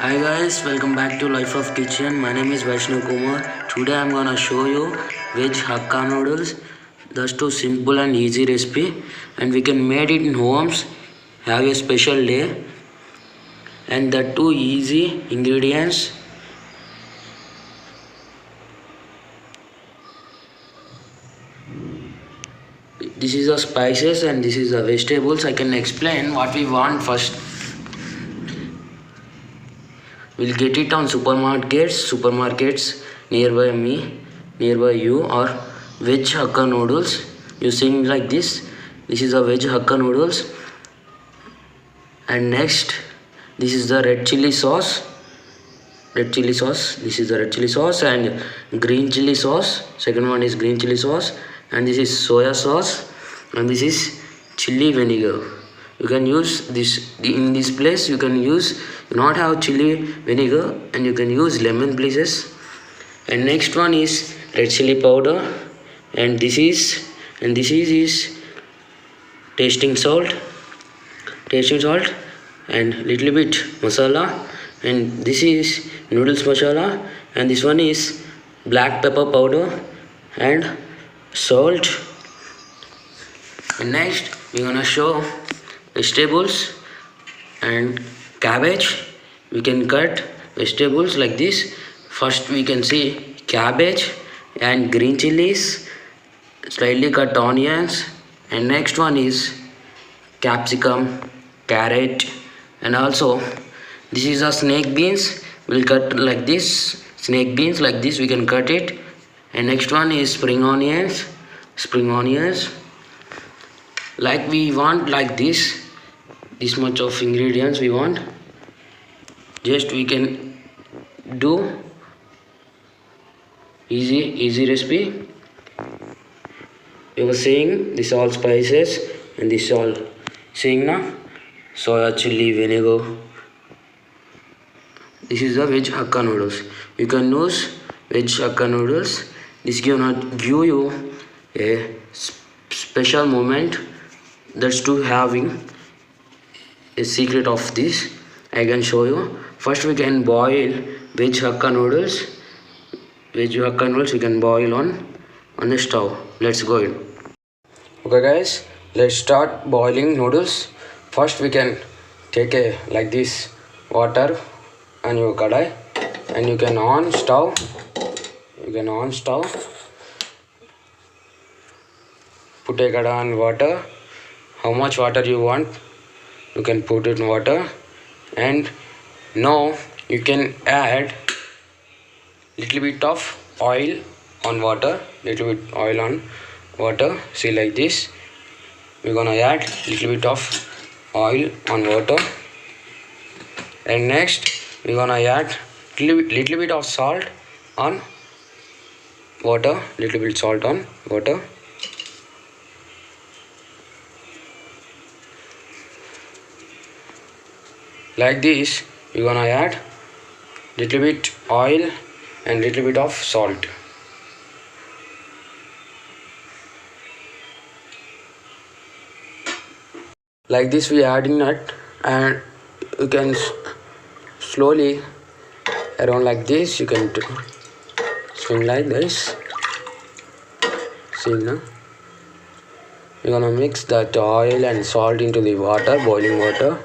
Hi guys, welcome back to Life of Kitchen. My name is Vaishnav Kumar. Today I'm gonna show you veg hakka noodles. That's too simple and easy recipe, and we can make it in homes. Have a special day, and that too easy ingredients. This is the spices and this is the vegetables. I can explain what we want first. We'll get it on supermarkets nearby me, nearby you, or veg hakka noodles. Using like this. This is a veg hakka noodles. And next, this is the red chili sauce. This is the red chili sauce and green chili sauce. Second one is green chili sauce, and this is soya sauce, and this is chili vinegar. You can use this in this place. You can use not have chili vinegar, and you can use lemon pieces. And next one is red chili powder, and this is tasting salt, and little bit masala, and this is noodles masala, and this one is black pepper powder and salt. And next we're gonna show vegetables and cabbage. We can cut vegetables like this. First we can see cabbage and green chilies, slightly cut onions, and next one is capsicum, carrot, and also this is a snake beans. We'll cut like this, snake beans like this we can cut it. And next one is spring onions, like we want like this much of ingredients we want. Just we can do easy recipe. We were saying this all spices and this all saying na soya chili vinegar. This is the veg hakka noodles. You can use veg hakka noodles. This gonna give you a special moment. That's to having a secret of this. I can show you. First we can boil veg hakka noodles. We can boil on the stove. Let's go in. Okay guys, let's start boiling noodles. First we can take a like this water on your kadai, and you can on stove. Put a kadai on water. How much water you want, you can put it in water. And now you can add little bit of oil on water. See like this. We're gonna add little bit of oil on water, and next we're gonna add little bit of salt on water. Like this, you're gonna add little bit oil and little bit of salt. Like this we adding that, and you can slowly around like this. You can swing like this. See now, you're gonna mix that oil and salt into the water, boiling water.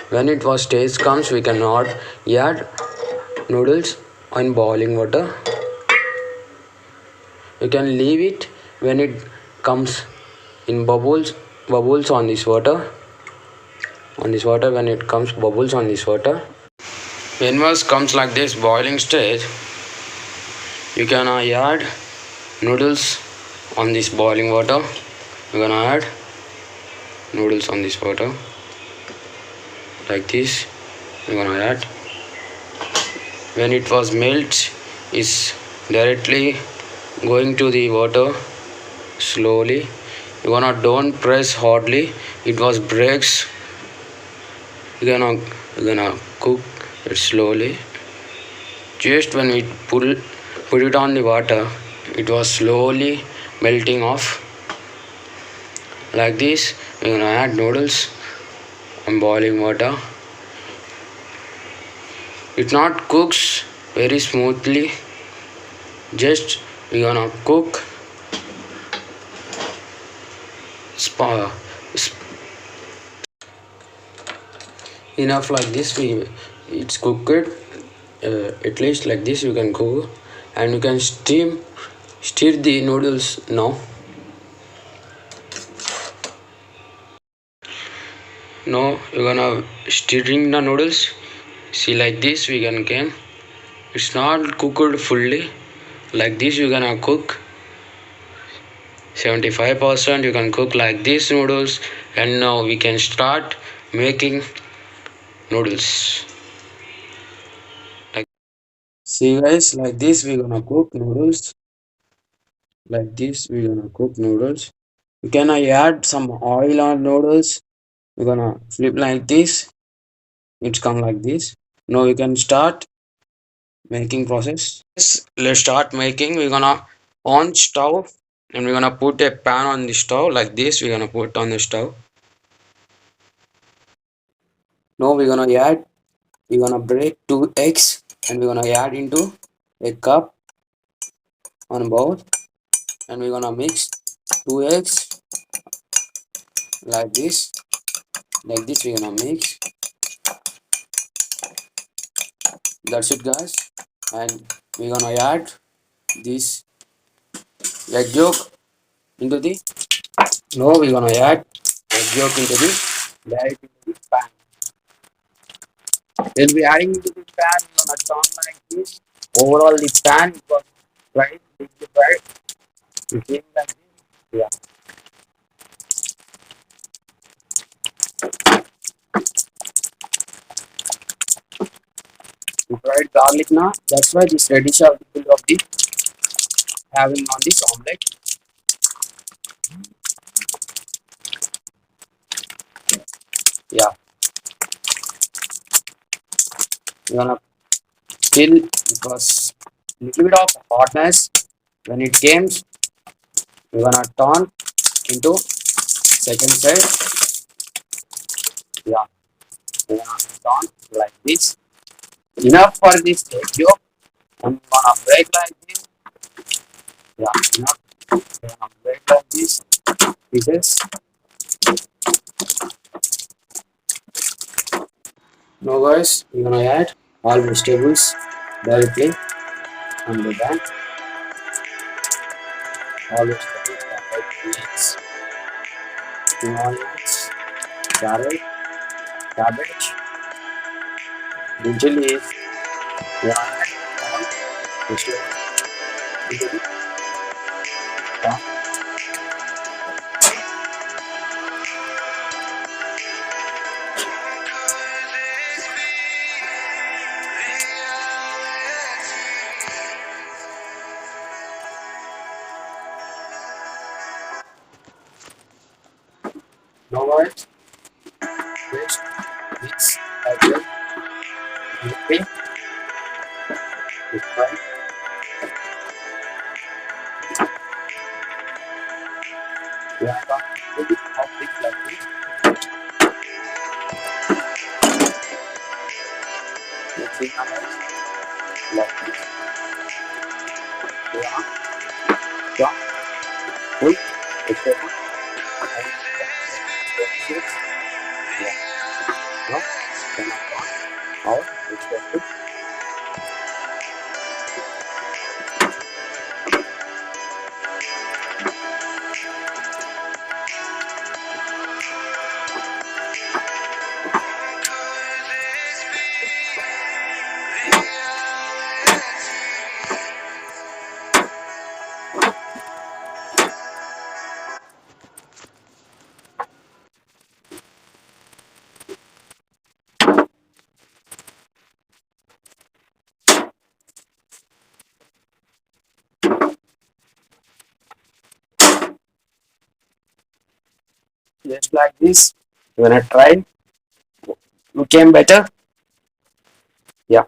When it was taste comes, we cannot add noodles on boiling water. You can leave it when it comes in bubbles on this water. When it comes bubbles on this water. When it comes like this boiling stage, you can add noodles on this boiling water. You're gonna add noodles on this water. Like this, you're gonna add. When it was melt, is directly going to the water slowly. You're gonna don't press hardly. It was breaks. You're gonna cook it slowly. Just when we put it on the water, it was slowly melting off. Like this, we're gonna add noodles on boiling water. it not cooks very smoothly. Just we gonna cook spa, enough like this. It's cooked at least like this. You can cook and you can stir the noodles now. Now you're gonna stirring the noodles. See like this we can came. It's not cooked fully. Like this you gonna cook 75%. You can cook like this noodles, and now we can start making noodles. Like, see guys, like this we gonna cook noodles. Like this we gonna cook noodles. We can add some oil on noodles. We're gonna flip like this. It's come like this. Now we can start making process. Yes, let's start making. We're gonna on stove and we're gonna put a pan on the stove like this. We're gonna put on the stove. Now we're gonna break two eggs and we're gonna add into a cup on a bowl, and we're gonna mix two eggs like this. Like this we're gonna mix. That's it guys. And we're gonna add this egg yolk into the. Now we're gonna add egg yolk into the direct into the pan. We'll be adding into the pan. We're gonna turn like this. Overall the pan was fried, deep fried. It came like this. Yeah. We fried garlic now. That's why this reddish of the having on this omelette. Yeah. We're gonna still because little bit of hotness when it comes. We're gonna turn into second side. Yeah. We're gonna turn like this. Enough for this egg yolk. I'm gonna break like this. Yeah, enough. We're gonna break like this pieces. Now guys, we're gonna add all vegetables directly on the pan. All vegetables like beans, spring onions, carrot, cabbage, green chilies. We gonna add all vegetables into the pan. Now guys, paste this as well in the pan. It's fine. We are going to put it of this like this. Let's see how much like this. We are done. Full vegetable and vegetables. Yeah. Now, then our vegetable. Just like this. You wanna try? You came better? Yeah.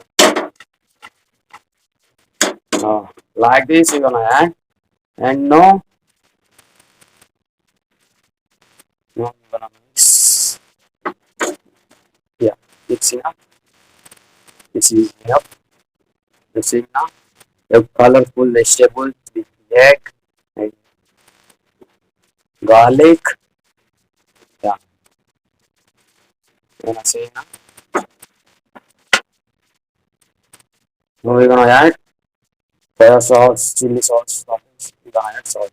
Like this you're gonna add. And no you're gonna mix. Yeah, mix enough. This is enough. This is now a colorful vegetables with egg and garlic. Yeah, you wanna say now? Now we're gonna add soya sauce, chili sauce, sauce. We're gonna add salt.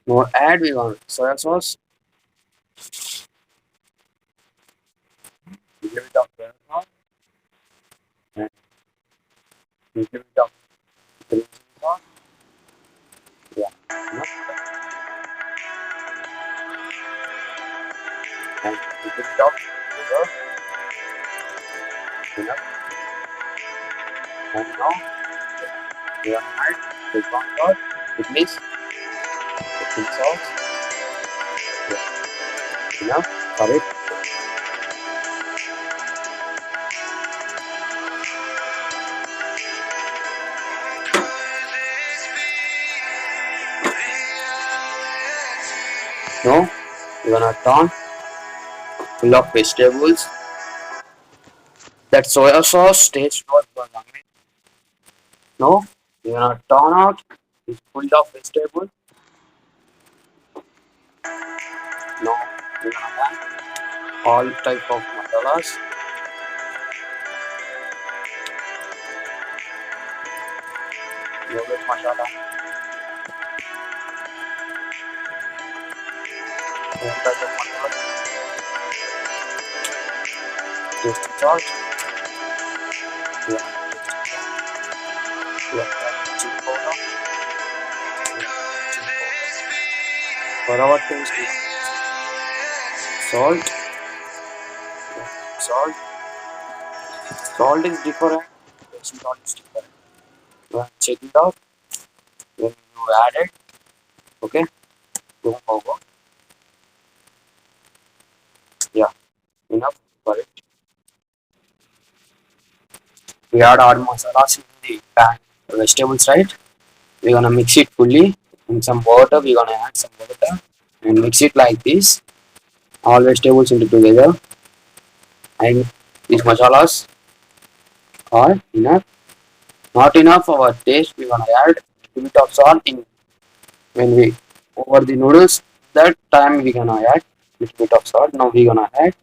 Now add we want soya sauce, a little bit of soya sauce, and a little bit of green chili sauce. Yeah, enough. And a little bit of sugar. Enough. And now we are add the corn sauce, the mix, the chili sauce. Yeah, enough. Correct. Now we're gonna turn full of vegetables. That soya sauce taste was amazing. Now we're gonna turn out it's full of vegetables. Now we're gonna add all type of masalas. Yogurt masala, all type of masala, tasty salt, yeah, yeah, chili powder, chili powder. For our taste, salt, salt, salt is different. Tasty salt is different. Check it out. When you add it, okay, don't forget. Yeah, enough for it. We add our masalas in the pan, vegetables, right? We're gonna mix it fully in some water. We're gonna add some water and mix it like this. All vegetables into together. And these masalas are enough. Not enough for our taste. We're gonna add a bit of salt in when we over the noodles. That time we're gonna add little bit of salt. Now we're gonna add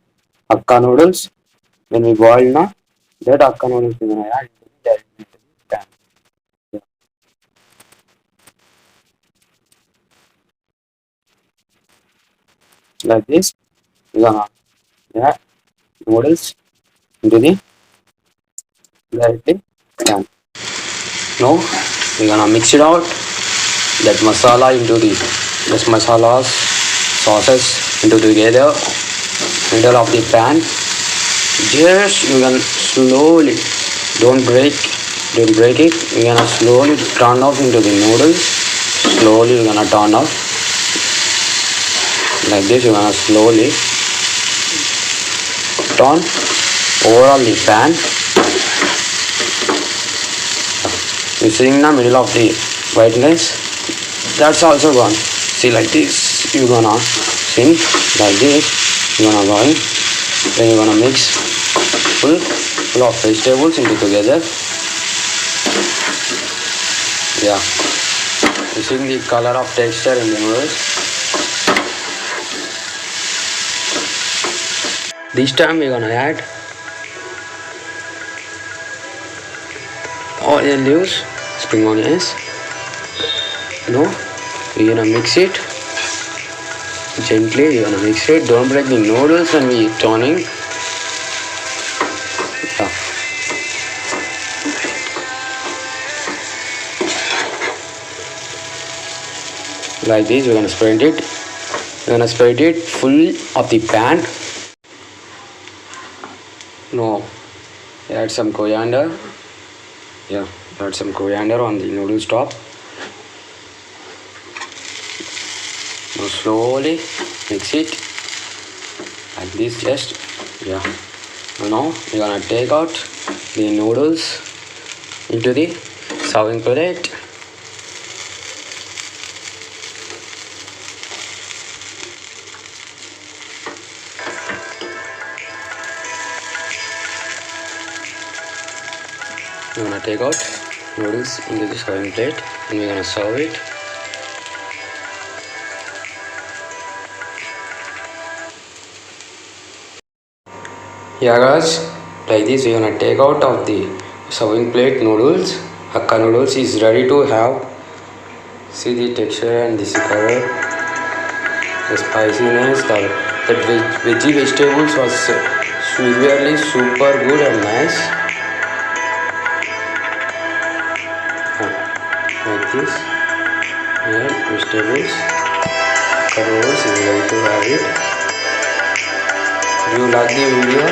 hakka noodles. When we boil now, that hakka noodles we're gonna add into the pan. Yeah. Like this, we're gonna add noodles into the directly pan. Now we're gonna mix it out that masala into the this masalas sauces into together middle of the pan. Just you can slowly don't break it. You're gonna slowly turn off into the noodles. Slowly you're gonna turn off like this. You're gonna slowly turn over on the pan. You see in the middle of the whiteness. That's also gone. See like this. You're gonna sing like this. You're gonna boil. Then you're gonna mix full of vegetables into together. Yeah. You see the color of texture in the noodles. This time we're gonna add onion leaves, spring onions. No, we're gonna mix it gently. You're gonna mix it. Don't break the noodles when we turning. Yeah. Like this, we're gonna spread it. We're gonna spread it full of the pan. No, add some coriander. Yeah, add some coriander on the noodles top. Now slowly mix it like this. Just yeah. Now we're gonna take out the noodles into the serving plate. gonna take out noodles into the serving plate and we're gonna serve it. Yeah guys, like this we're gonna take out of the serving plate noodles. Hakka noodles is ready to have. See the texture and this color, the spiciness, the veggie vegetables was really super good and nice. Like this, and vegetables, hakka noodles is ready to have it. Do you like the video?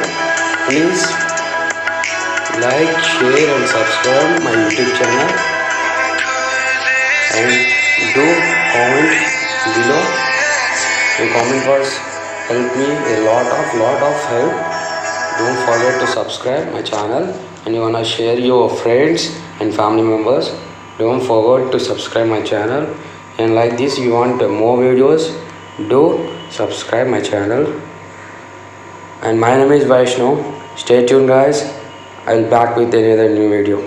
Please like, share and subscribe my YouTube channel and do comment below. Your comment was help me a lot of help. Don't forget to subscribe my channel and you wanna share your friends and family members. Don't forget to subscribe my channel and like this you want more videos, do subscribe my channel. And my name is Vaishnav. Stay tuned guys. I'll back with another new video.